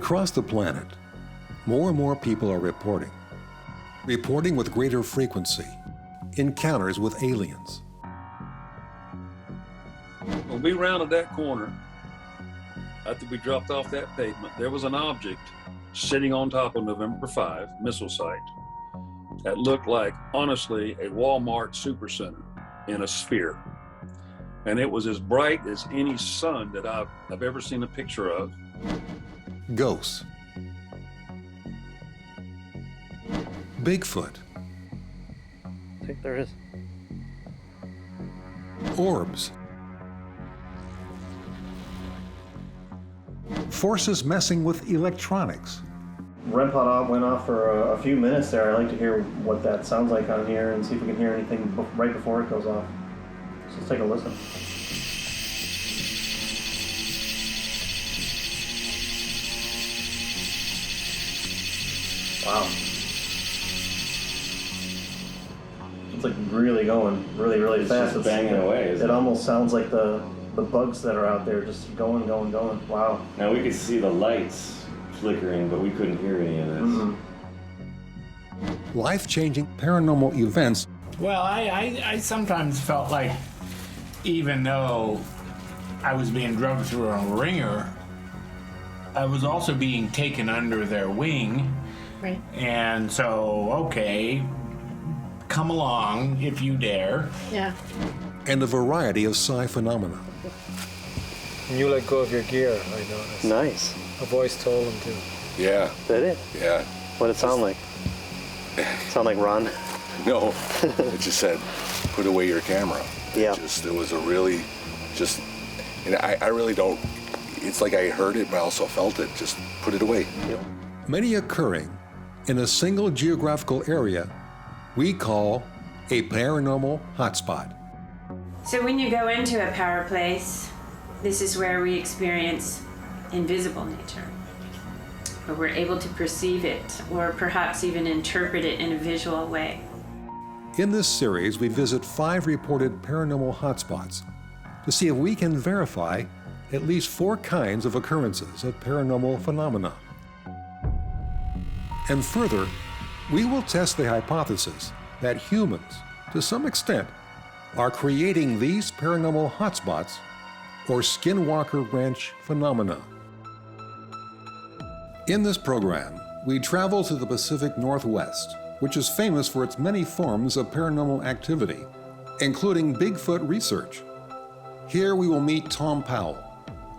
Across the planet, more and more people are reporting with greater frequency, encounters with aliens. When we rounded that corner, after we dropped off that pavement, there was an object sitting on top of November 5 missile site that looked like, honestly, a Walmart supercenter in a sphere. And it was as bright as any sun that I've ever seen a picture of. Ghosts. Bigfoot. I think there is. Orbs. Forces messing with electronics. REM pod went off for a few minutes there. I'd like to hear what that sounds like on here and see if we can hear anything right before it goes off. So let's take a listen. Wow. It's like really going really fast. It's banging away. It almost sounds like the bugs that are out there just going. Wow. Now we could see the lights flickering, but we couldn't hear any of this. Mm-hmm. Life-changing paranormal events. Well, I sometimes felt like, even though I was being drugged through a ringer, I was also being taken under their wing. Right. And so, okay, come along if you dare. Yeah. And a variety of psi phenomena. And you let go of your gear, I noticed. Nice. A voice told him to. Yeah. Did it? Yeah. What did it sound like? Sound like Ron? No, it just said, put away your camera. Yeah. It was a really, and I really don't, it's like I heard it, but I also felt it. Just put it away. Yep. Many occurring in a single geographical area we call a paranormal hotspot. So when you go into a power place, this is where we experience invisible nature, where we're able to perceive it or perhaps even interpret it in a visual way. In this series, we visit 5 reported paranormal hotspots to see if we can verify at least 4 kinds of occurrences of paranormal phenomena. And further, we will test the hypothesis that humans, to some extent, are creating these paranormal hotspots or skinwalker ranch phenomena. In this program, we travel to the Pacific Northwest, which is famous for its many forms of paranormal activity, including Bigfoot research. Here we will meet Thom Powell,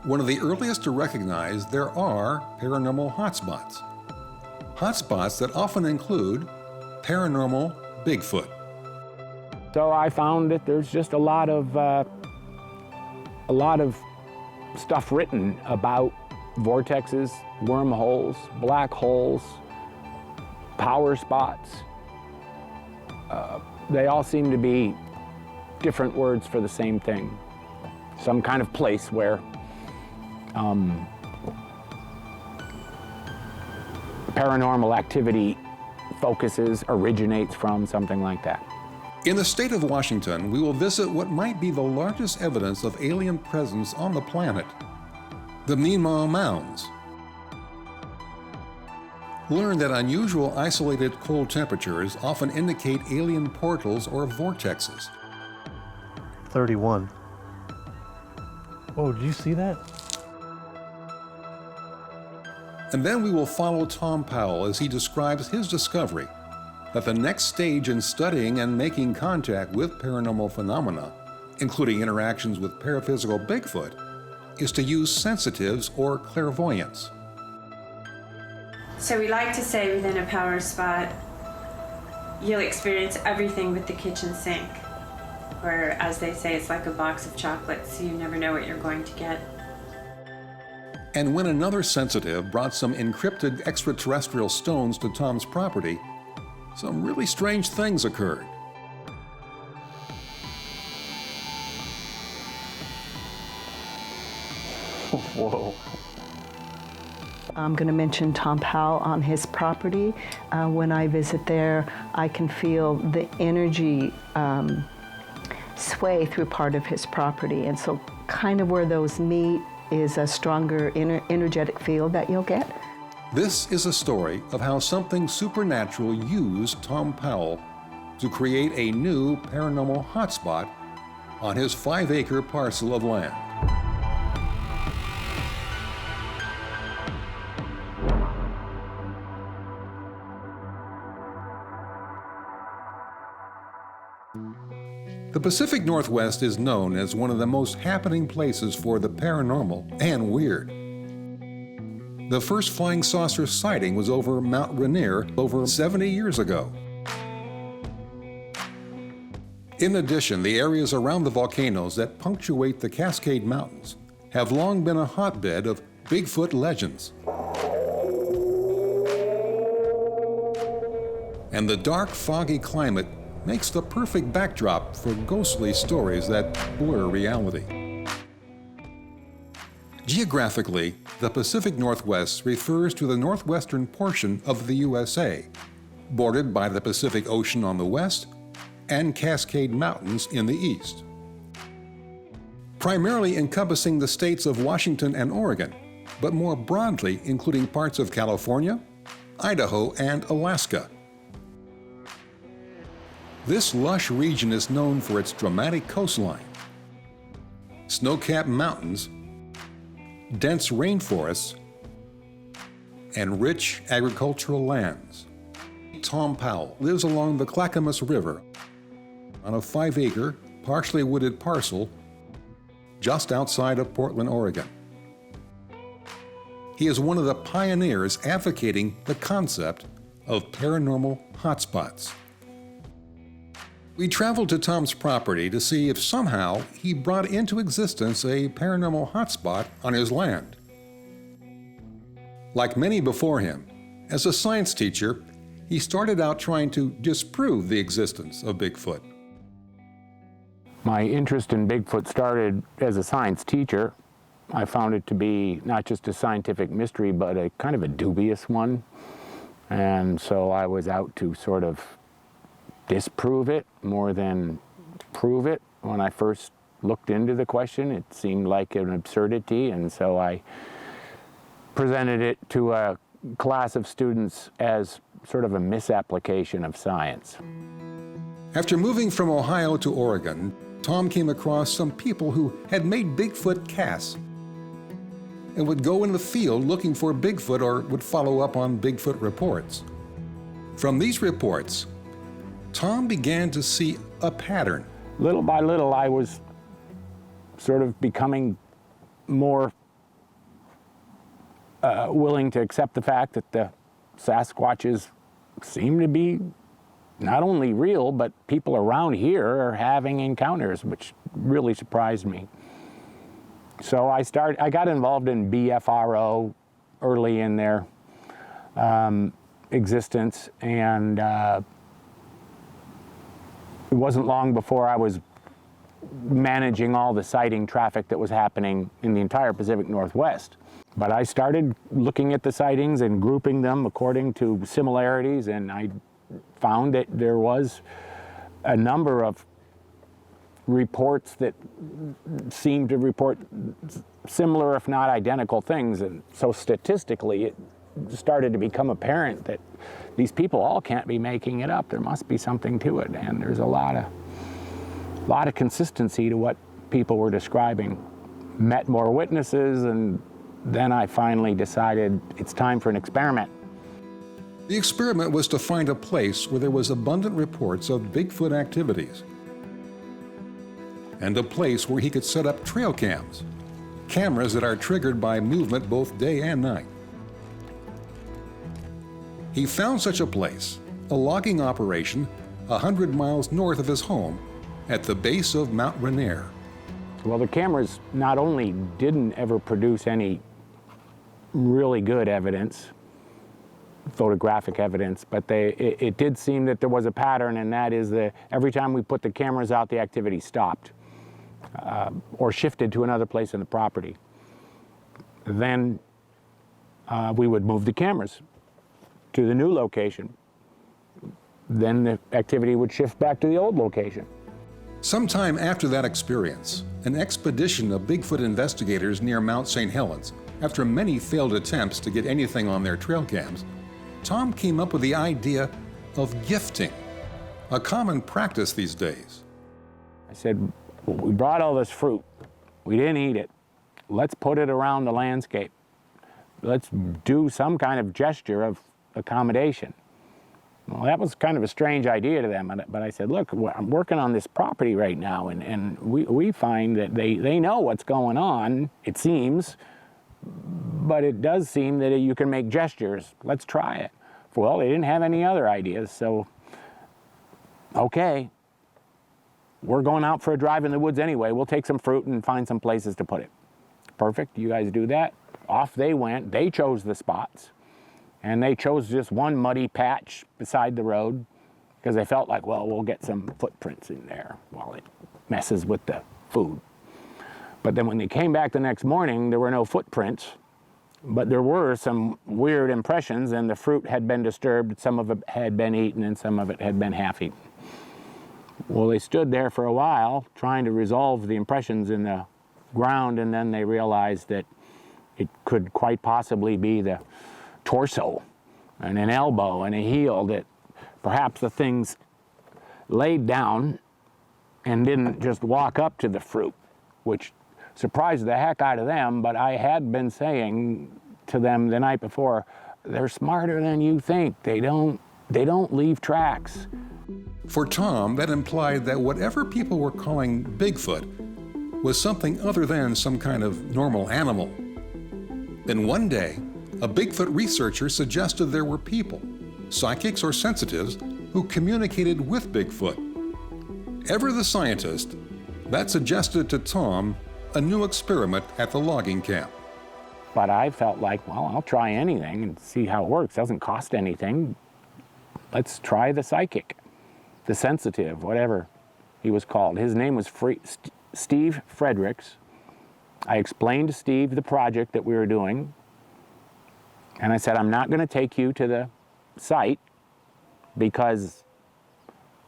one of the earliest to recognize there are paranormal hotspots. Hotspots that often include paranormal Bigfoot. So I found that there's just a lot of stuff written about vortexes, wormholes, black holes, power spots. They all seem to be different words for the same thing. Some kind of place where paranormal activity originates from, something like that. In the state of Washington, we will visit what might be the largest evidence of alien presence on the planet, the Mima Mounds. Learn that unusual isolated cold temperatures often indicate alien portals or vortexes. 31. Oh, did you see that? And then we will follow Thom Powell as he describes his discovery that the next stage in studying and making contact with paranormal phenomena, including interactions with paraphysical Bigfoot, is to use sensitives or clairvoyance. So we like to say within a power spot, you'll experience everything with the kitchen sink. Or as they say, it's like a box of chocolates, you never know what you're going to get. And when another sensitive brought some encrypted extraterrestrial stones to Thom's property, some really strange things occurred. Whoa. I'm going to mention Thom Powell on his property. When I visit there, I can feel the energy sway through part of his property. And so kind of where those meet is a stronger energetic field that you'll get. This is a story of how something supernatural used Thom Powell to create a new paranormal hotspot on his 5-acre parcel of land. The Pacific Northwest is known as one of the most happening places for the paranormal and weird. The first flying saucer sighting was over Mount Rainier over 70 years ago. In addition, the areas around the volcanoes that punctuate the Cascade Mountains have long been a hotbed of Bigfoot legends. And the dark, foggy climate makes the perfect backdrop for ghostly stories that blur reality. Geographically, the Pacific Northwest refers to the northwestern portion of the USA, bordered by the Pacific Ocean on the west and Cascade Mountains in the east. Primarily encompassing the states of Washington and Oregon, but more broadly including parts of California, Idaho, and Alaska. This lush region is known for its dramatic coastline, snow-capped mountains, dense rainforests, and rich agricultural lands. Thom Powell lives along the Clackamas River on a 5-acre, partially wooded parcel just outside of Portland, Oregon. He is one of the pioneers advocating the concept of paranormal hotspots. We traveled to Thom's property to see if somehow he brought into existence a paranormal hotspot on his land. Like many before him, as a science teacher, he started out trying to disprove the existence of Bigfoot. My interest in Bigfoot started as a science teacher. I found it to be not just a scientific mystery, but a kind of a dubious one. And so I was out to sort of disprove it more than prove it. When I first looked into the question, it seemed like an absurdity, and so I presented it to a class of students as sort of a misapplication of science. After moving from Ohio to Oregon, Thom came across some people who had made Bigfoot casts and would go in the field looking for Bigfoot or would follow up on Bigfoot reports. From these reports, Thom began to see a pattern. Little by little, I was sort of becoming more willing to accept the fact that the Sasquatches seem to be not only real, but people around here are having encounters, which really surprised me. So I got involved in BFRO early in their existence, and it wasn't long before I was managing all the sighting traffic that was happening in the entire Pacific Northwest. But I started looking at the sightings and grouping them according to similarities, and I found that there was a number of reports that seemed to report similar, if not identical, things. And so statistically, it started to become apparent that these people all can't be making it up. There must be something to it, and there's a lot of consistency to what people were describing. Met more witnesses, and then I finally decided it's time for an experiment. The experiment was to find a place where there was abundant reports of Bigfoot activities, and a place where he could set up trail cams, cameras that are triggered by movement both day and night. He found such a place, a logging operation 100 miles north of his home at the base of Mount Rainier. Well, the cameras not only didn't ever produce any really good evidence, photographic evidence, but it did seem that there was a pattern, and that is that every time we put the cameras out, the activity stopped or shifted to another place in the property. Then we would move the cameras to the new location. Then the activity would shift back to the old location. Sometime after that experience, an expedition of Bigfoot investigators near Mount St. Helens After many failed attempts to get anything on their trail cams, Thom came up with the idea of gifting, a common practice these days. I said, we brought all this fruit. We didn't eat it. Let's put it around the landscape. Let's do some kind of gesture of accommodation. Well, that was kind of a strange idea to them, but I said, look, I'm working on this property right now, and we find that they know what's going on, it seems, but it does seem that you can make gestures. Let's try it. Well, they didn't have any other ideas, so okay. We're going out for a drive in the woods anyway. We'll take some fruit and find some places to put it. Perfect, you guys do that. Off they went. They chose the spots. And they chose just one muddy patch beside the road because they felt like, well, we'll get some footprints in there while it messes with the food. But then when they came back the next morning, there were no footprints, but there were some weird impressions, and the fruit had been disturbed. Some of it had been eaten and some of it had been half eaten. Well, they stood there for a while trying to resolve the impressions in the ground, and then they realized that it could quite possibly be the torso and an elbow and a heel, that perhaps the things laid down and didn't just walk up to the fruit, which surprised the heck out of them. But I had been saying to them the night before, they're smarter than you think. They don't leave tracks. For Thom, that implied that whatever people were calling Bigfoot was something other than some kind of normal animal. Then one day, a Bigfoot researcher suggested there were people, psychics or sensitives, who communicated with Bigfoot. Ever the scientist, that suggested to Thom a new experiment at the logging camp. But I felt like, well, I'll try anything and see how it works. Doesn't cost anything. Let's try the psychic, the sensitive, whatever he was called. His name was Steve Fredericks. I explained to Steve the project that we were doing, and I said, I'm not going to take you to the site because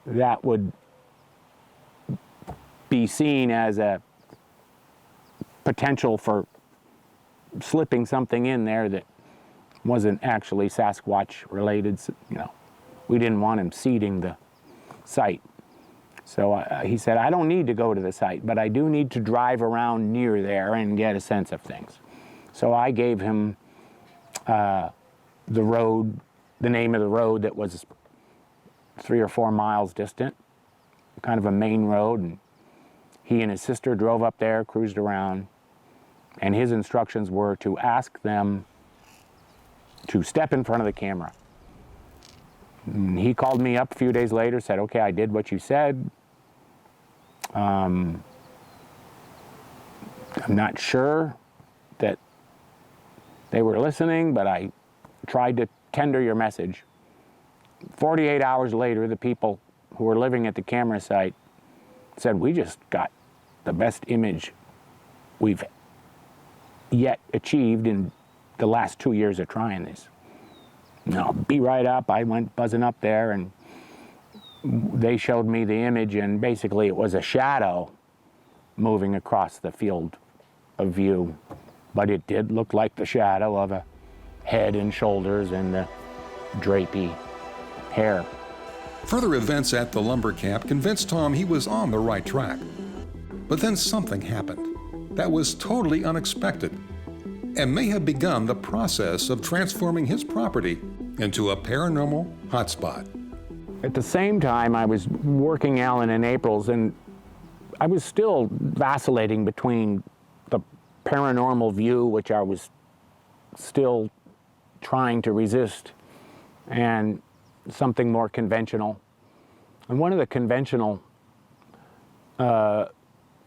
that would be seen as a potential for slipping something in there that wasn't actually Sasquatch related. You know, we didn't want him seeding the site. So he said, I don't need to go to the site, but I do need to drive around near there and get a sense of things. So I gave him the road, the name of the road that was 3 or 4 miles distant, kind of a main road, and he and his sister drove up there, cruised around, and his instructions were to ask them to step in front of the camera. And he called me up a few days later, said, okay, I did what you said. I'm not sure that they were listening, but I tried to tender your message. 48 hours later, the people who were living at the camera site said, we just got the best image we've yet achieved in the last 2 years of trying this. No, be right up. I went buzzing up there, and they showed me the image, and basically it was a shadow moving across the field of view. But it did look like the shadow of a head and shoulders and the drapey hair. Further events at the lumber camp convinced Thom he was on the right track. But then something happened that was totally unexpected and may have begun the process of transforming his property into a paranormal hotspot. At the same time, I was working Allen and April's, and I was still vacillating between the paranormal view, which I was still trying to resist, and something more conventional. And one of the conventional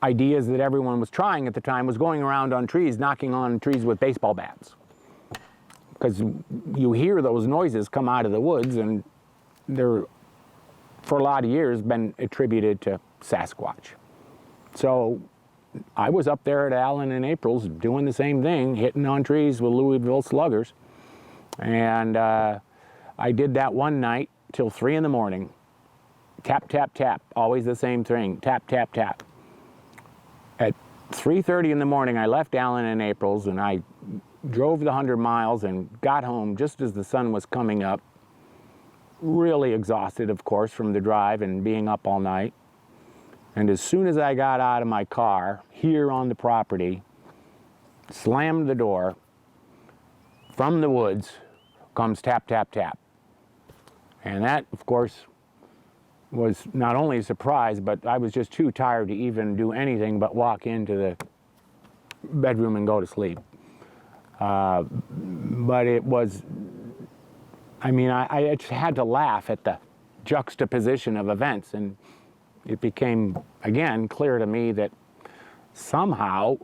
ideas that everyone was trying at the time was going around on trees, knocking on trees with baseball bats. Because you hear those noises come out of the woods, and they're, for a lot of years, been attributed to Sasquatch. So I was up there at Allen and April's doing the same thing, hitting on trees with Louisville sluggers. And I did that one night till 3 in the morning. Tap, tap, tap, always the same thing, tap, tap, tap. At 3:30 in the morning, I left Allen and April's, and I drove the 100 miles and got home just as the sun was coming up, really exhausted, of course, from the drive and being up all night. And as soon as I got out of my car here on the property, slammed the door, from the woods comes tap, tap, tap. And that, of course, was not only a surprise, but I was just too tired to even do anything but walk into the bedroom and go to sleep. But it was, I mean, I just had to laugh at the juxtaposition of events, and it became, again, clear to me that somehow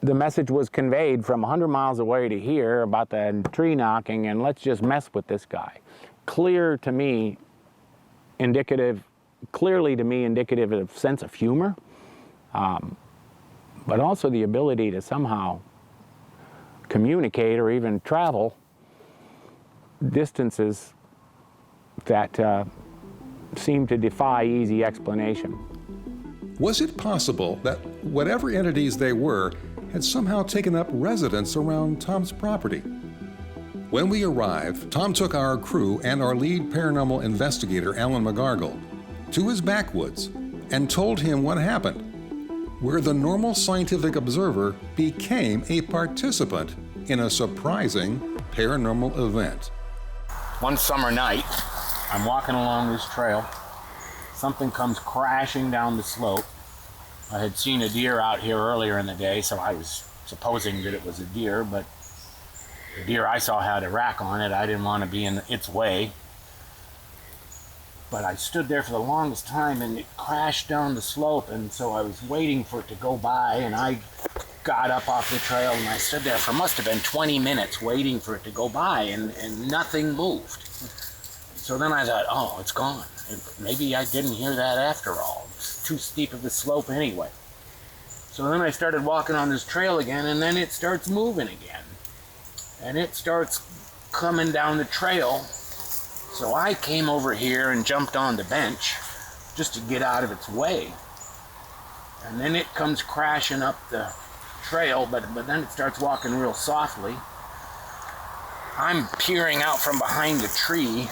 the message was conveyed from 100 miles away to here about the tree knocking, and let's just mess with this guy. Clearly to me, indicative of sense of humor, but also the ability to somehow communicate or even travel distances that seem to defy easy explanation. Was it possible that whatever entities they were had somehow taken up residence around Thom's property? When we arrived, Thom took our crew and our lead paranormal investigator, Alan Megargle, to his backwoods and told him what happened, where the normal scientific observer became a participant in a surprising paranormal event. One summer night, I'm walking along this trail. Something comes crashing down the slope. I had seen a deer out here earlier in the day, so I was supposing that it was a deer, but the deer I saw had a rack on it. I didn't want to be in its way. But I stood there for the longest time, and it crashed down the slope, and so I was waiting for it to go by, and I got up off the trail, and I stood there for must have been 20 minutes waiting for it to go by, and nothing moved. So then I thought, oh, it's gone. Maybe I didn't hear that after all. It's too steep of a slope anyway. So then I started walking on this trail again, and then it starts moving again. And it starts coming down the trail. So I came over here and jumped on the bench just to get out of its way. And then it comes crashing up the trail, but then it starts walking real softly. I'm peering out from behind a tree,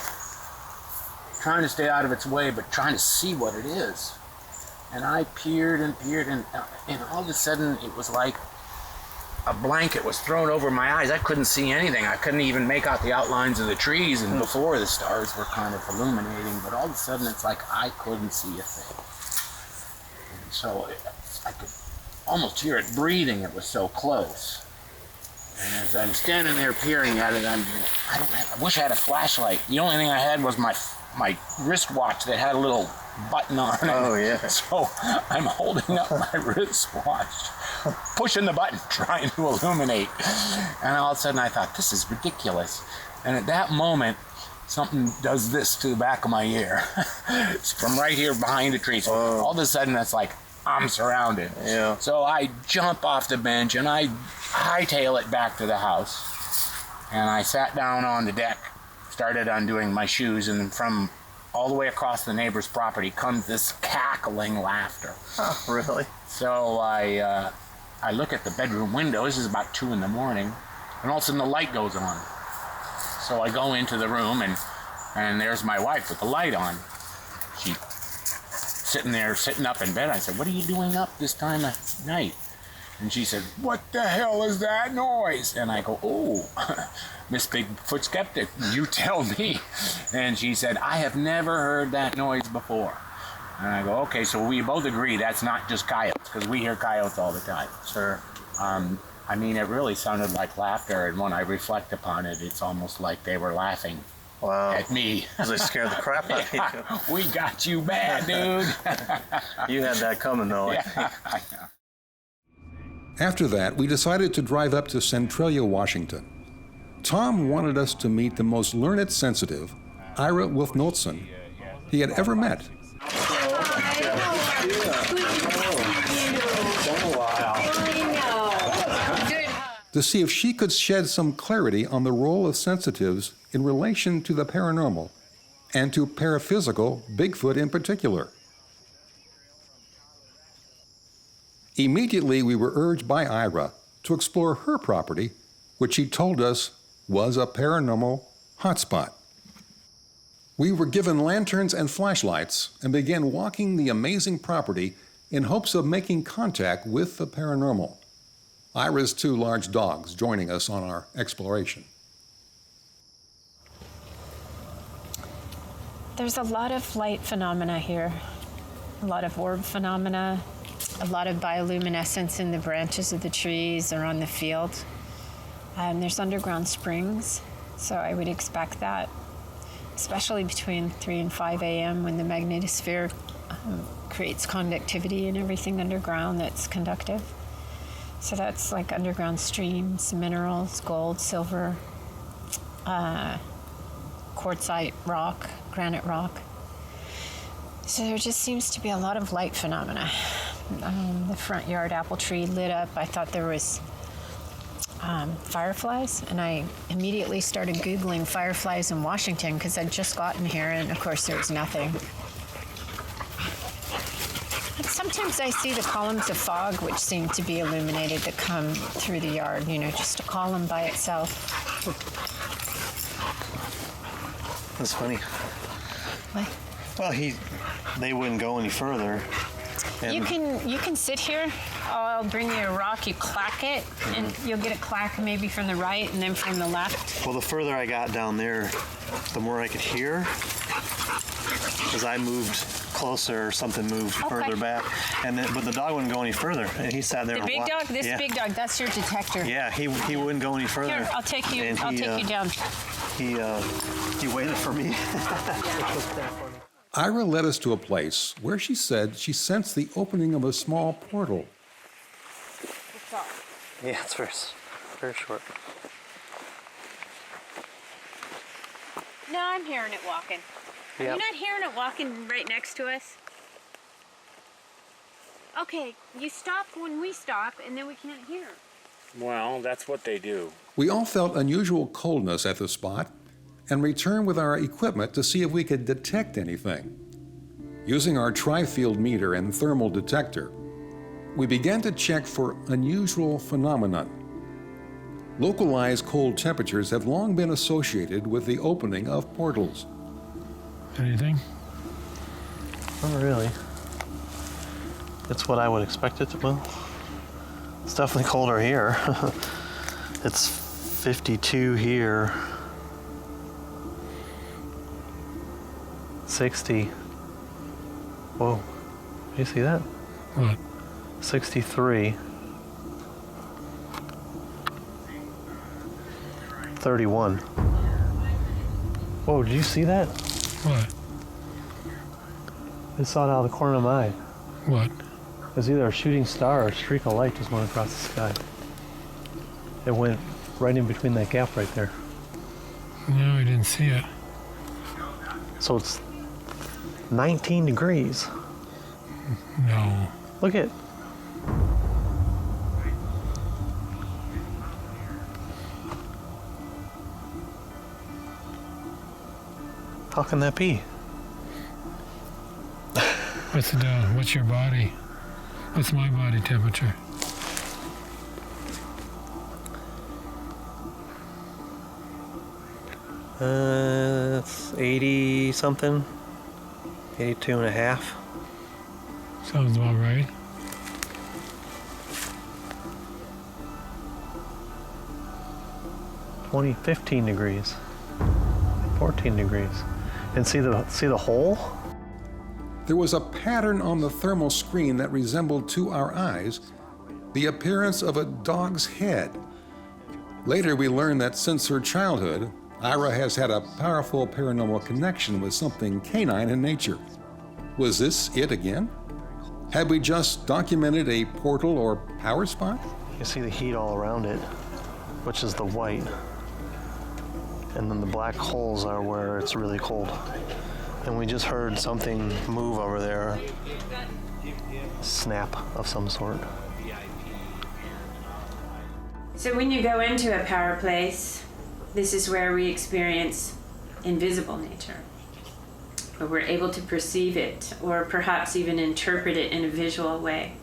trying to stay out of its way, but trying to see what it is. And I peered and peered, and all of a sudden it was like a blanket was thrown over my eyes. I couldn't see anything. I couldn't even make out the outlines of the trees, and before the stars were kind of illuminating, but all of a sudden it's like I couldn't see a thing. And so I could almost hear it breathing. It was so close. And as I'm standing there peering at it, I wish I had a flashlight. The only thing I had was my wristwatch that had a little button on it. Oh, yeah. So I'm holding up my wristwatch, pushing the button, trying to illuminate. And all of a sudden I thought, this is ridiculous. And at that moment, something does this to the back of my ear. It's from right here behind the tree. So all of a sudden it's like, I'm surrounded. Yeah. So I jump off the bench and I hightail it back to the house. And I sat down on the deck, started undoing my shoes, and from all the way across the neighbor's property comes this cackling laughter. Oh, really? So I look at the bedroom window. This is about 2 in the morning, and all of a sudden the light goes on. So I go into the room, and there's my wife with the light on. She sitting up in bed. I said, "What are you doing up this time of night?" And she said, "What the hell is that noise?" And I go, "Oh, Miss Bigfoot Skeptic, you tell me." And she said, "I have never heard that noise before." And I go, "Okay, so we both agree that's not just coyotes, because we hear coyotes all the time." Sure. I mean, it really sounded like laughter, and when I reflect upon it, it's almost like they were laughing at me. They scared the crap out of you. We got you bad, dude. You had that coming, though. Yeah. After that, we decided to drive up to Centralia, Washington. Thom wanted us to meet the most learned sensitive, Ira Wolf-Knudsen, he had ever met. To see if she could shed some clarity on the role of sensitives in relation to the paranormal, and to paraphysical Bigfoot in particular. Immediately, we were urged by Ira to explore her property, which she told us was a paranormal hotspot. We were given lanterns and flashlights and began walking the amazing property in hopes of making contact with the paranormal. Ira's 2 large dogs joining us on our exploration. There's a lot of light phenomena here, a lot of orb phenomena, a lot of bioluminescence in the branches of the trees or on the field. There's underground springs, so I would expect that, especially between 3 and 5 a.m. when the magnetosphere creates conductivity and everything underground that's conductive. So that's like underground streams, minerals, gold, silver, quartzite rock, granite rock. So there just seems to be a lot of light phenomena. The front yard apple tree lit up. I thought there was fireflies, and I immediately started Googling fireflies in Washington because I'd just gotten here, and of course there was nothing. And sometimes I see the columns of fog which seem to be illuminated that come through the yard, just a column by itself. That's funny. What? Well, they wouldn't go any further. And You can sit here. I'll bring you a rock. You clack it, and you'll get a clack maybe from the right and then from the left. Well, the further I got down there, the more I could hear. As I moved closer, something moved further back, but the dog wouldn't go any further, and he sat there. The big dog. This big dog. That's your detector. Yeah, he wouldn't go any further. Here, I'll take you. And I'll take you down. He waited for me. Ira led us to a place where she said she sensed the opening of a small portal. Yeah, it's very short. No, I'm hearing it walking. Are you not hearing it walking right next to us? Okay, you stop when we stop, and then we can't hear. Well, that's what they do. We all felt unusual coldness at the spot and returned with our equipment to see if we could detect anything. Using our tri-field meter and thermal detector, we began to check for unusual phenomena. Localized cold temperatures have long been associated with the opening of portals. Anything? Not really. It's what I would expect it to be. It's definitely colder here. It's 52 here. 60. Whoa. You see that? What? 63. 31. Whoa, did you see that? What? I saw it out of the corner of my eye. What? It was either a shooting star or a streak of light just went across the sky. It went right in between that gap right there. No, I didn't see it. So it's 19 degrees. No. Look at. How can that be? What's your body? What's my body temperature? It's 80 something. 82 and a half. Sounds about right. Twenty, 15 degrees. 14 degrees. And see the hole? There was a pattern on the thermal screen that resembled to our eyes the appearance of a dog's head. Later we learned that since her childhood, Ira has had a powerful paranormal connection with something canine in nature. Was this it again? Had we just documented a portal or power spot? You see the heat all around it, which is the white. And then the black holes are where it's really cold. And we just heard something move over there. Snap of some sort. So when you go into a power place, this is where we experience invisible nature, where we're able to perceive it or perhaps even interpret it in a visual way.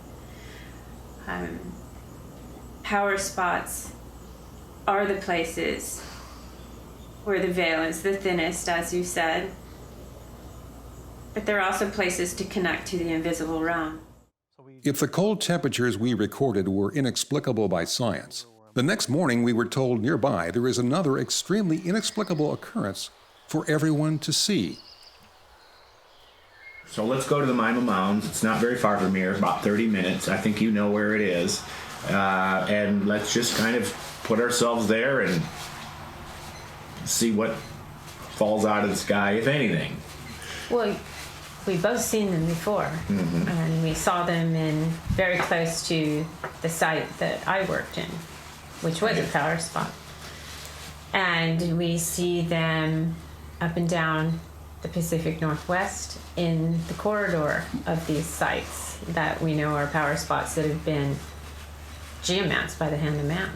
power spots are the places where the veil is the thinnest, as you said. But they're also places to connect to the invisible realm. If the cold temperatures we recorded were inexplicable by science, the next morning we were told nearby there is another extremely inexplicable occurrence for everyone to see. So let's go to the Mima Mounds. It's not very far from here, about 30 minutes. I think you know where it is. And let's just kind of put ourselves there and see what falls out of the sky, if anything. Well, we've both seen them before, and we saw them very close to the site that I worked in, which was a power spot. And we see them up and down the Pacific Northwest in the corridor of these sites that we know are power spots that have been geomanced by the hand of man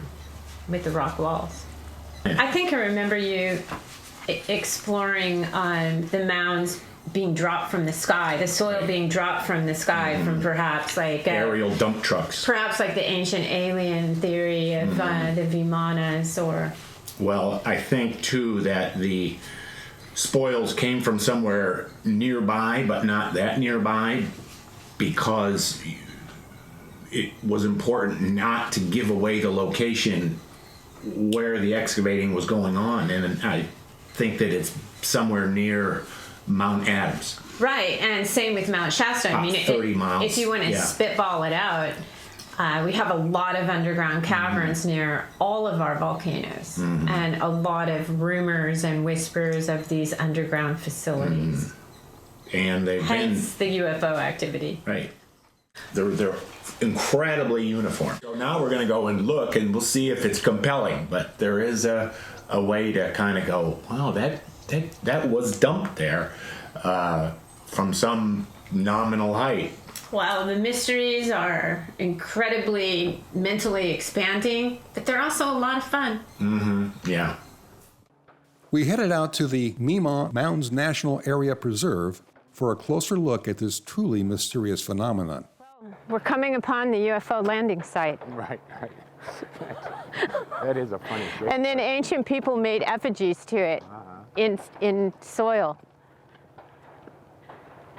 with the rock walls. I think I remember you exploring the mounds being dropped from the sky, the soil being dropped from the sky from perhaps like aerial dump trucks. Perhaps like the ancient alien theory of the Vimanas, or... Well, I think too that the spoils came from somewhere nearby, but not that nearby, because it was important not to give away the location where the excavating was going on, and I think that it's somewhere near Mount Adams. Right, and same with Mount Shasta. I mean, 30 miles. If you want to spitball it out, we have a lot of underground caverns near all of our volcanoes, and a lot of rumors and whispers of these underground facilities. And they've Hence the UFO activity. Right. They're incredibly uniform. So now we're going to go and look, and we'll see if it's compelling. But there is a way to kind of go, wow, that was dumped there from some nominal height. Well, the mysteries are incredibly mentally expanding, but they're also a lot of fun. Yeah. We headed out to the Mima Mounds National Area Preserve for a closer look at this truly mysterious phenomenon. We're coming upon the UFO landing site. Right. That is a funny thing. And then ancient people made effigies to it in soil.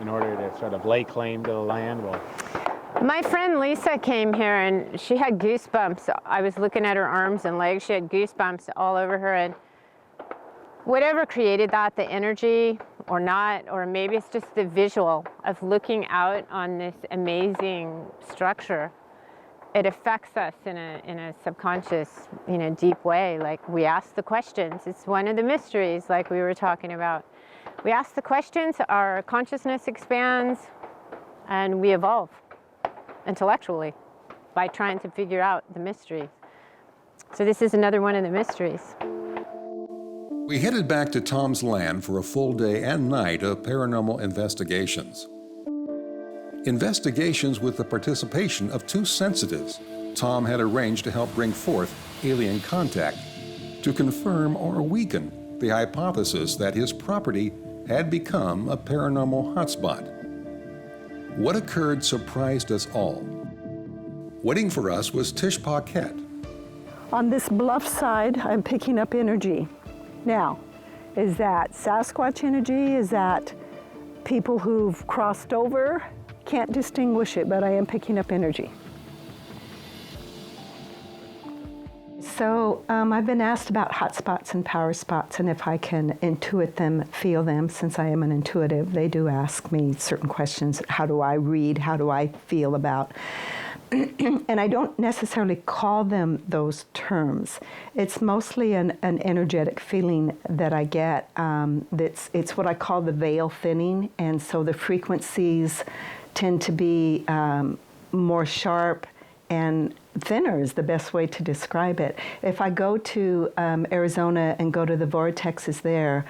In order to sort of lay claim to the land? Well, my friend Lisa came here and she had goosebumps. I was looking at her arms and legs. She had goosebumps all over her. And whatever created that, the energy or not, or maybe it's just the visual of looking out on this amazing structure, it affects us in a subconscious, deep way. Like, we ask the questions. It's one of the mysteries, like we were talking about. We ask the questions, our consciousness expands, and we evolve intellectually by trying to figure out the mysteries. So this is another one of the mysteries. We headed back to Thom's land for a full day and night of paranormal investigations. Investigations with the participation of two sensitives Thom had arranged to help bring forth alien contact to confirm or weaken the hypothesis that his property had become a paranormal hotspot. What occurred surprised us all. Waiting for us was Tish Paquette. On this bluff side, I'm picking up energy. Now, is that Sasquatch energy? Is that people who've crossed over? Can't distinguish it, but I am picking up energy. So I've been asked about hotspots and power spots and if I can intuit them, feel them. Since I am an intuitive, they do ask me certain questions. How do I read? How do I feel about? And I don't necessarily call them those terms. It's mostly an energetic feeling that I get. It's what I call the veil thinning, and so the frequencies tend to be more sharp and thinner is the best way to describe it. If I go to Arizona and go to the vortexes there,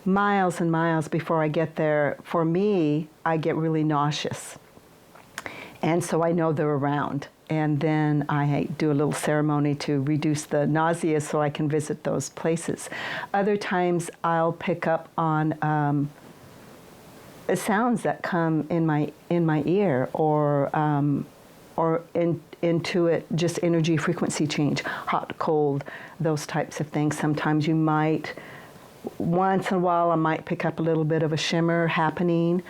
miles and miles before I get there, for me, I get really nauseous. And so I know they're around. And then I do a little ceremony to reduce the nausea so I can visit those places. Other times I'll pick up on sounds that come in my ear, or or intuit just energy frequency change, hot, cold, those types of things. Sometimes you might, once in a while, I might pick up a little bit of a shimmer happening.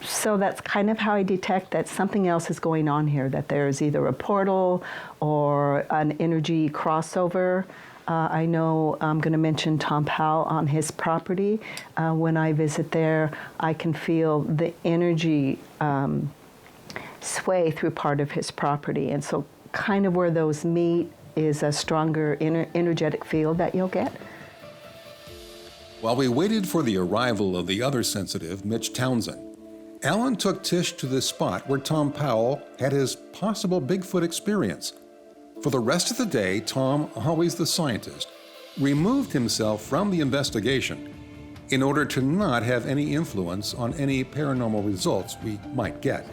So that's kind of how I detect that something else is going on here, that there's either a portal or an energy crossover. I know I'm going to mention Thom Powell on his property. When I visit there, I can feel the energy sway through part of his property. And so kind of where those meet is a stronger energetic field that you'll get. While we waited for the arrival of the other sensitive, Mitch Townsend, Alan took Tish to the spot where Thom Powell had his possible Bigfoot experience. For the rest of the day, Thom, always the scientist, removed himself from the investigation in order to not have any influence on any paranormal results we might get.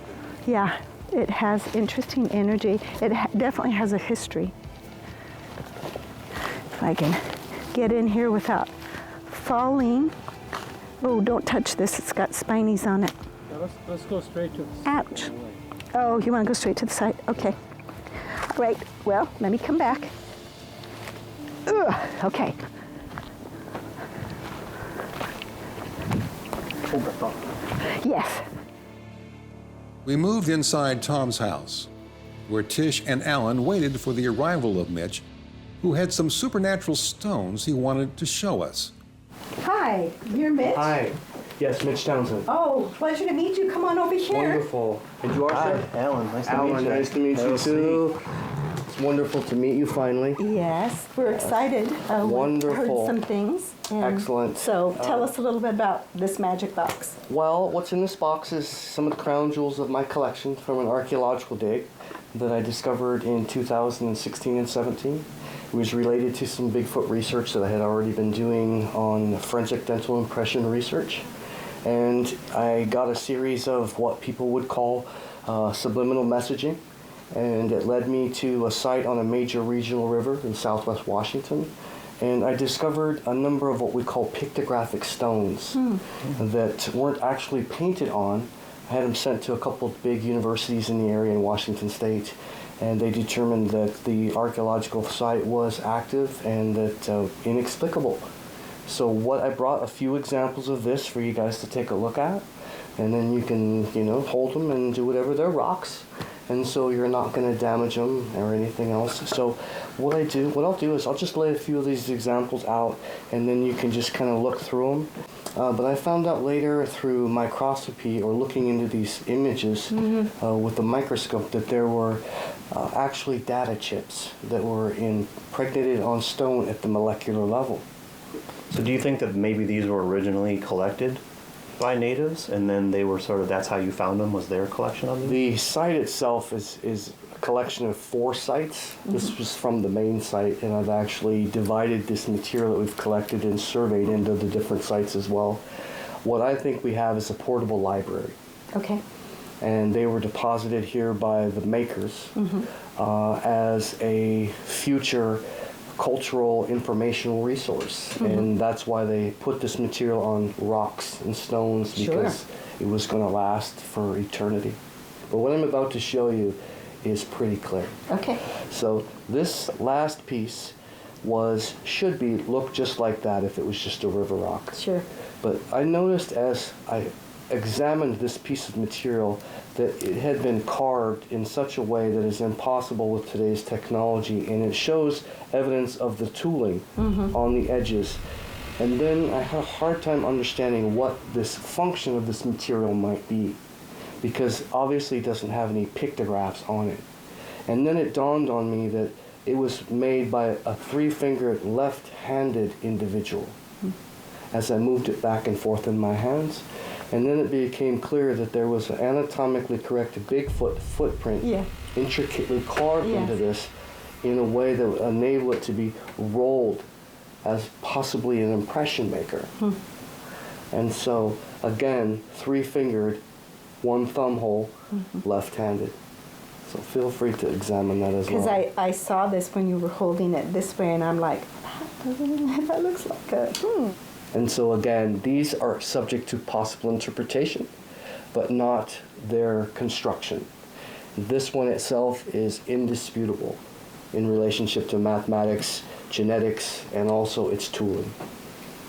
Yeah, it has interesting energy. It definitely has a history. If I can get in here without falling. Oh, don't touch this, it's got spinies on it. Yeah, let's go straight to the Ouch. Oh, you want to go straight to the side? Okay. All right, well, let me come back. Ugh, okay. Yes. We moved inside Tom's house, where Tish and Alan waited for the arrival of Mitch, who had some supernatural stones he wanted to show us. Hi, you're Mitch? Hi. Yes, Mitch Townsend. Oh, pleasure to meet you. Come on over here. Wonderful. And you are, sir? Alan. Nice to meet Alan, you. nice to meet you too. It's wonderful to meet you finally. Yes, we're excited. Wonderful. We heard some things. Excellent. So tell us a little bit about this magic box. Well, what's in this box is some of the crown jewels of my collection from an archaeological dig that I discovered in 2016 and 17. It was related to some Bigfoot research that I had already been doing on forensic dental impression research. And I got a series of what people would call subliminal messaging. And it led me to a site on a major regional river in southwest Washington. And I discovered a number of what we call pictographic stones that weren't actually painted on. I had them sent to a couple of big universities in the area in Washington State. And they determined that the archaeological site was active and that inexplicable. So I brought a few examples of this for you guys to take a look at, and then you can, hold them and do whatever. They're rocks, and so you're not going to damage them or anything else. So what I'll do is I'll just lay a few of these examples out, and then you can just kind of look through them. But I found out later through microscopy or looking into these images with the microscope that there were actually data chips that were impregnated on stone at the molecular level. So do you think that maybe these were originally collected by natives, and then they were that's how you found them, was their collection of them? The site itself is a collection of 4 sites. This was from the main site, and I've actually divided this material that we've collected and surveyed into the different sites as well. What I think we have is a portable library. Okay. And they were deposited here by the makers as a future cultural informational resource, and that's why they put this material on rocks and stones, because it was going to last for eternity. But what I'm about to show you is pretty clear. Okay. So this last piece should look just like that if it was just a river rock. Sure. But I noticed as I examined this piece of material that it had been carved in such a way that is impossible with today's technology, and it shows evidence of the tooling on the edges. And then I had a hard time understanding what this function of this material might be, because obviously it doesn't have any pictographs on it. And then it dawned on me that it was made by a 3-fingered left-handed individual as I moved it back and forth in my hands. And then it became clear that there was an anatomically correct Bigfoot footprint intricately carved into this in a way that would enable it to be rolled as possibly an impression maker. And so, again, 3-fingered, 1 thumb hole, left-handed. So feel free to examine that as well. Because I saw this when you were holding it this way, and I'm like, that looks like a, And so again, these are subject to possible interpretation, but not their construction. this one itself is indisputable in relationship to mathematics, genetics, and also its tooling.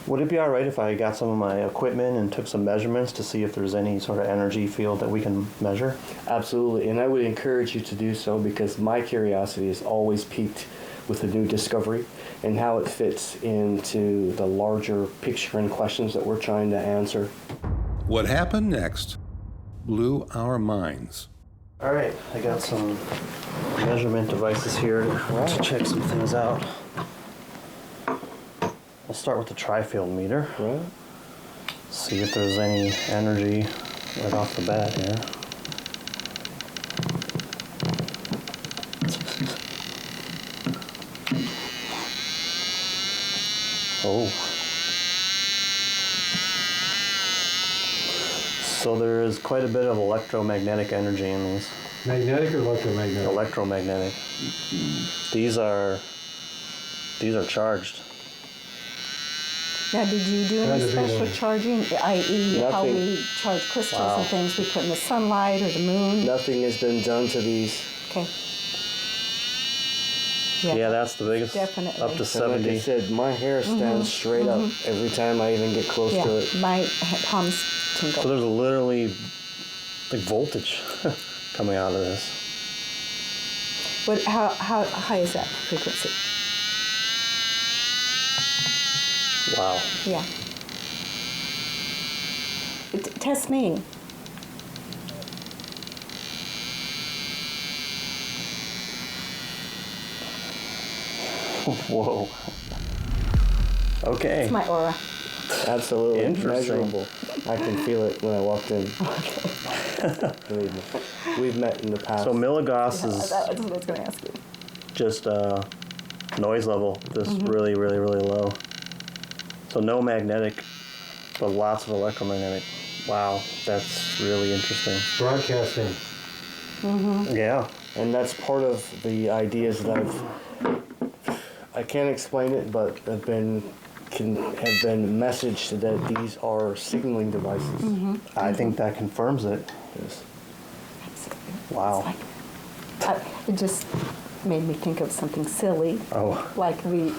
Would it be all right if I got some of my equipment and took some measurements to see if there's any sort of energy field that we can measure? Absolutely, and I would encourage you to do so because my curiosity is always piqued with a new discovery and how it fits into the larger picture and questions that we're trying to answer. What happened next blew our minds. All right, I got some measurement devices here to check some things out. I'll start with the tri-field meter. Right. See if there's any energy right off the bat here. Oh. So there is quite a bit of electromagnetic energy in these. Magnetic or electromagnetic? Electromagnetic. These are charged. Now, did you do any special charging, i.e. how Nothing. we charge crystals Wow. and things we put in the sunlight or the moon? Nothing has been done to these. Okay. Yeah, that's the biggest. Definitely. Up to And 70. like I said, my hair stands straight up every time I even get close to Yeah, it. my palms tingle. So there's literally like voltage coming out of this. How high is that frequency? Wow. Yeah. Test me. Whoa. Okay. It's my aura. Absolutely. Interesting. Measurable. I can feel it when I walked in. Believe me. We've met in the past. So milligauss is That's what I was going to ask you. just noise level, just really, really, really low. So no magnetic, but lots of electromagnetic. Wow, that's really interesting. Broadcasting. Yeah. And that's part of the ideas that I can't explain it, but have been messaged that these are signaling devices. I think that confirms it. Yes. Wow. It just made me think of something silly, Oh, like the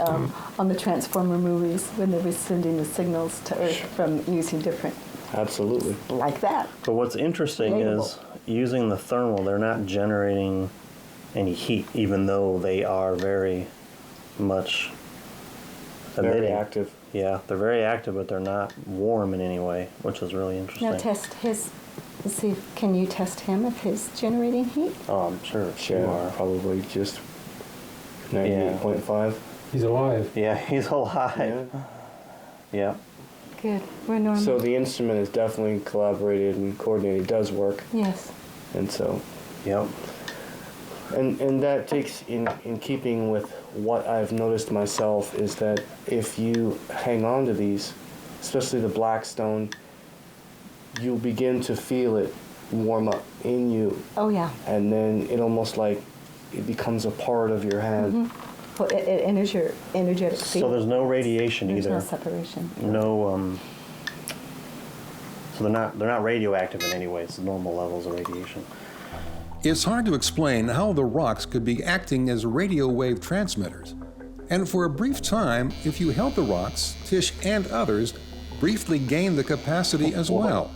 on the Transformer movies when they were sending the signals to Earth from using different, Absolutely. like that. but what's interesting is using the thermal, they're not generating any heat, even though they are very much emitting. Very active. Yeah, they're very active, but they're not warm in any way, which is really interesting. Now test his. Let's see. Can you test him if he's generating heat? Oh, I'm sure you Yeah, are. probably just 98.5. He's alive. Yeah, he's alive. Yeah. Good. We're normal. So the instrument is definitely collaborated and coordinated. It does work. Yes. And so, Yep. and that takes in keeping with what I've noticed myself is that if you hang on to these, especially the black stone, you'll begin to feel it warm up in you. Oh yeah. And then it almost like it becomes a part of your hand. Well, it enters your energetic field. So there's no radiation There's either. no separation. No. So they're not radioactive in any way. It's normal levels of radiation. It's hard to explain how the rocks could be acting as radio wave transmitters. And for a brief time, if you held the rocks, Tish and others briefly gained the capacity as well.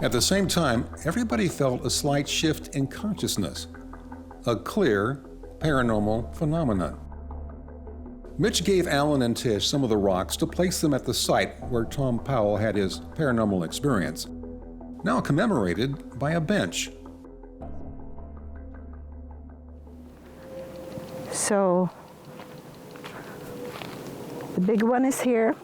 At the same time, everybody felt a slight shift in consciousness, a clear paranormal phenomenon. Mitch gave Alan and Tish some of the rocks to place them at the site where Thom Powell had his paranormal experience, now commemorated by a bench. So the big one is here.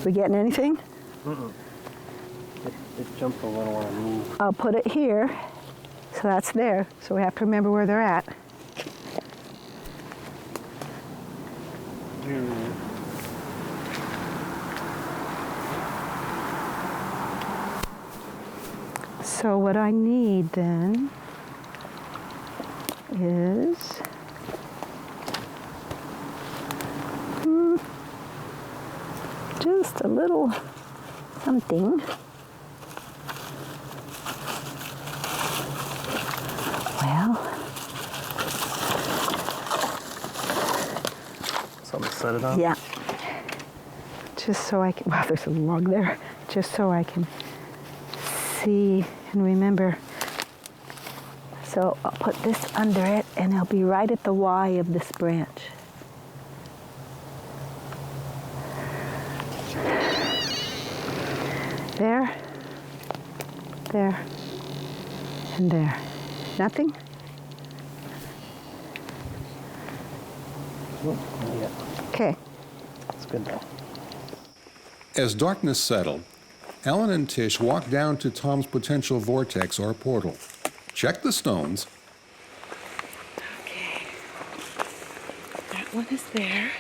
We getting anything? It jumped a little when I moved. I'll put it here. So that's there. So we have to remember where they're at. So what I need then is just a little something. Well, Something to set it on? yeah. Just so I can, wow, there's a log there. Just so I can see and remember. So I'll put this under it and it'll be right at the Y of this branch. There, there, and there. Nothing? Yeah, Okay. that's good though. As darkness settled, Alan and Tish walked down to Thom's potential vortex or portal, checked the stones, Okay. That one is there,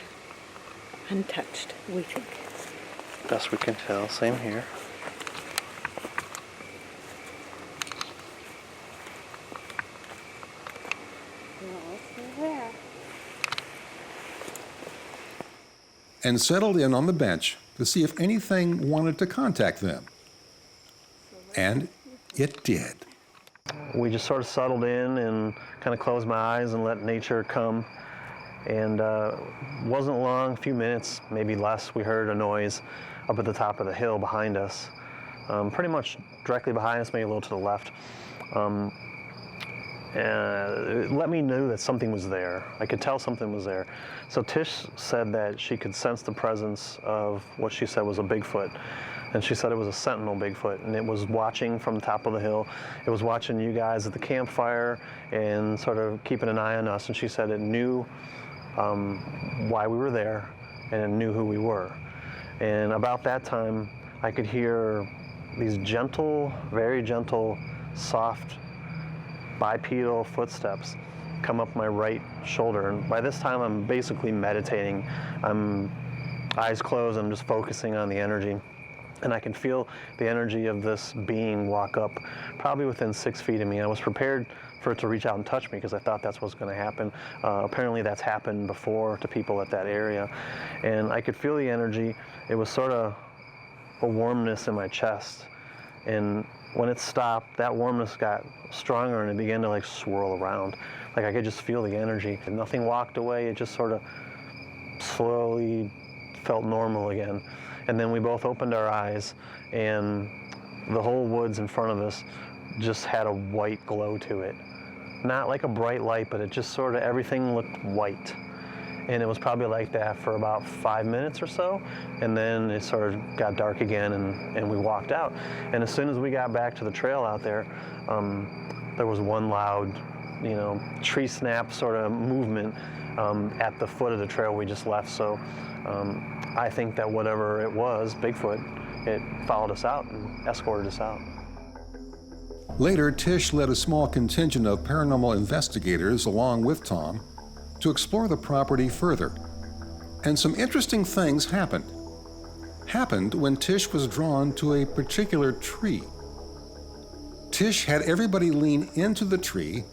untouched, we think. Best we can tell, same here. and settled in on the bench to see if anything wanted to contact them. And it did. We just sort of settled in and kind of closed my eyes and let nature come. And wasn't long, a few minutes, maybe less, we heard a noise up at the top of the hill behind us. Pretty much directly behind us, maybe a little to the left. It let me know that something was there. I could tell something was there. So Tish said that she could sense the presence of what she said was a Bigfoot. And she said it was a sentinel Bigfoot, and it was watching from the top of the hill. It was watching you guys at the campfire and sort of keeping an eye on us. And she said it knew why we were there, and it knew who we were. And about that time, I could hear these gentle, very gentle, soft, bipedal footsteps come up my right shoulder. And by this time, I'm basically meditating. I'm eyes closed, I'm just focusing on the energy. And I can feel the energy of this being walk up, probably within 6 feet of me. I was prepared for it to reach out and touch me because I thought that's what's going to happen. Apparently that's happened before to people at that area. And I could feel the energy. It was sort of a warmness in my chest. And when it stopped, that warmness got stronger and it began to like swirl around. Like I could just feel the energy. And nothing walked away. It just sort of slowly felt normal again. And then we both opened our eyes, and the whole woods in front of us just had a white glow to it. Not like a bright light, but it just sort of, everything looked white. And it was probably like that for about 5 minutes or so, and then it sort of got dark again, and we walked out. And as soon as we got back to the trail out there, there was one loud, tree snap sort of movement at the foot of the trail we just left. So I think that whatever it was, Bigfoot, it followed us out and escorted us out. Later, Tish led a small contingent of paranormal investigators along with Thom to explore the property further. And some interesting things happened. Happened when Tish was drawn to a particular tree. Tish had everybody lean into the tree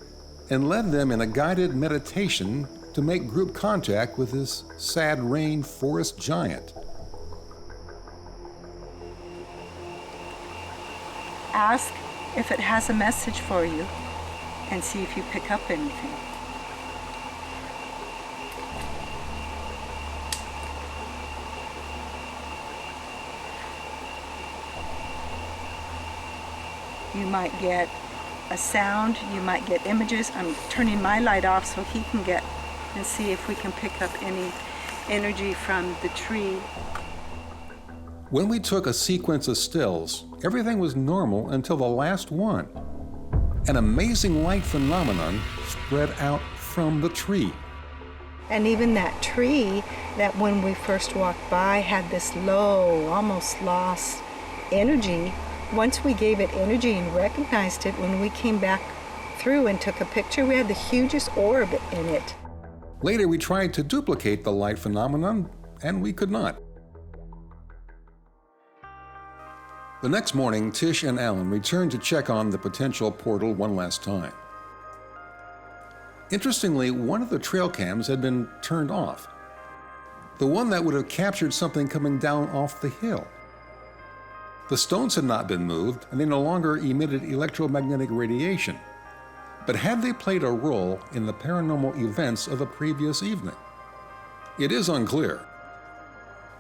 and led them in a guided meditation to make group contact with this sad rain forest giant. Ask if it has a message for you and see if you pick up anything. You might get a sound, you might get images. I'm turning my light off so he can get and see if we can pick up any energy from the tree. When we took a sequence of stills, everything was normal until the last one. An amazing light phenomenon spread out from the tree. And even that tree that when we first walked by had this low, almost lost energy. Once we gave it energy and recognized it, when we came back through and took a picture, we had the hugest orb in it. Later, we tried to duplicate the light phenomenon, and we could not. The next morning, Tish and Alan returned to check on the potential portal one last time. Interestingly, one of the trail cams had been turned off. The one that would have captured something coming down off the hill. The stones had not been moved, and they no longer emitted electromagnetic radiation. But had they played a role in the paranormal events of the previous evening? It is unclear.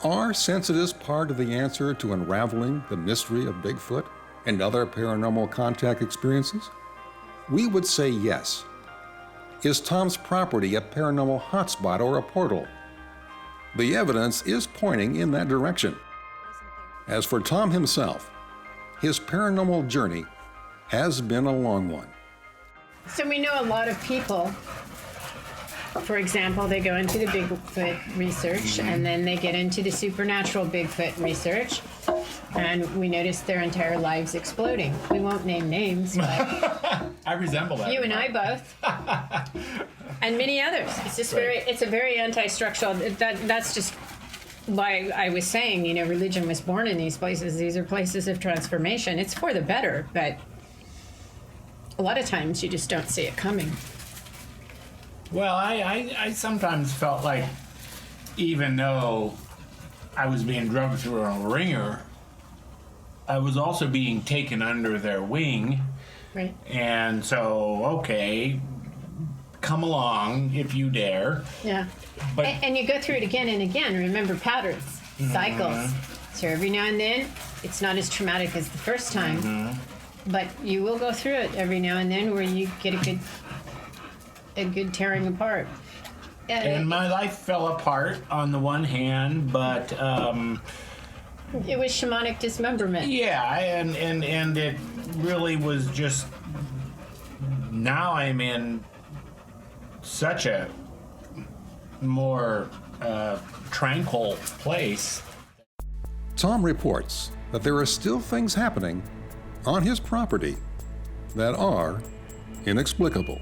Are sensitives part of the answer to unraveling the mystery of Bigfoot and other paranormal contact experiences? We would say yes. Is Thom's property a paranormal hotspot or a portal? The evidence is pointing in that direction. As for Thom himself, his paranormal journey has been a long one. So we know a lot of people, for example, they go into the Bigfoot research and then they get into the supernatural Bigfoot research, and we notice their entire lives exploding. We won't name names, but I resemble that. you and I both. And many others. It's just it's a very anti-structural, that's just why I was saying, you know, religion was born in these places. These are places of transformation. It's for the better, but a lot of times you just don't see it coming. Well, I sometimes felt like, even though I was being drugged through a ringer, I was also being taken under their wing. Right. And so, okay, come along if you dare. Yeah. But And you go through it again and again. Remember patterns, cycles. So every now and then, it's not as traumatic as the first time, but you will go through it every now and then where you get a good tearing apart. And my life fell apart on the one hand, but it was shamanic dismemberment. yeah, and it really was just, now I'm in such a more tranquil place. Thom reports that there are still things happening on his property that are inexplicable.